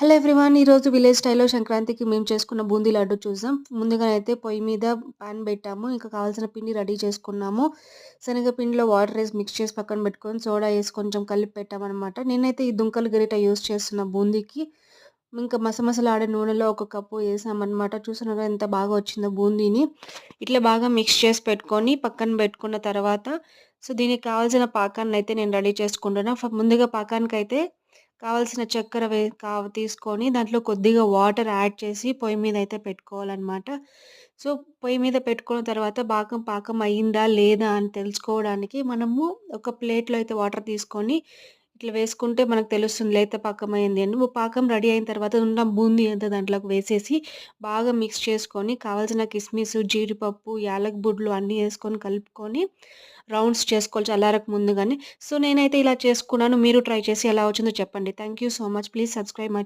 Hello everyone. ఈరోజు village స్టైల్‌లో సంక్రాంతికి మేము చేసుకున్న బూందీ లడ్డు చూద్దాం. ముందుగానైతే పొయ్యి మీద పాన్ పెట్టాము. ఇంకా కావాల్సిన పిండి రెడీ చేసుకున్నాము. శనగపిండిలో వాటర్ ఏసి మిక్స్ చేసి పక్కన పెట్టుకొని, సోడా ఏసి కొంచెం కలిపి పెట్టామనమాట. నేనైతే ఈ దుంకలు గరిట యూజ్ చేస్తున్నా బూందీకి. ఇంకా మసమసలాడే నూనెలో ఒక కప్పు ఏసామనమాట. చూస్తున్నారు ఎంత బాగా వచ్చిందో బూందీని. ఇట్లా బాగా మిక్స్ చేసి పెట్టుకొని పక్కన పెట్టుకున్న తర్వాత, దీనికి కావాల్సిన పాకాన్నయితే నేను రెడీ చేసుకుంటున్నా. ముందుగా పాకానికైతే కావాల్సిన చక్కెర తీసుకొని దాంట్లో కొద్దిగా వాటర్ యాడ్ చేసి పొయ్యి మీద అయితే పెట్టుకోవాలనమాట. సో, పొయ్యి మీద పెట్టుకున్న తర్వాత పాకం అయిందా లేదా అని తెలుసుకోవడానికి మనము ఒక ప్లేట్‌లో అయితే వాటర్ తీసుకొని ఇట్లా వేసుకుంటే మనకు తెలుస్తుంది లేత పాకం అయింది అని. పాకం రెడీ అయిన తర్వాత ఉన్న బూందీ అంతా దాంట్లోకి వేసేసి బాగా మిక్స్ చేసుకొని కావాల్సిన కిస్మిస్, జీడిపప్పు, యాలక బుడ్లు అన్నీ యేసుకొని కలుపుకొని రౌండ్స్ చేసుకోవాలి చల్లారక ముందుగానే. నేనైతే ఇలా చేసుకున్నాను. మీరు ట్రై చేసి ఎలా వచ్చిందో చెప్పండి. Thank you so much. Please subscribe my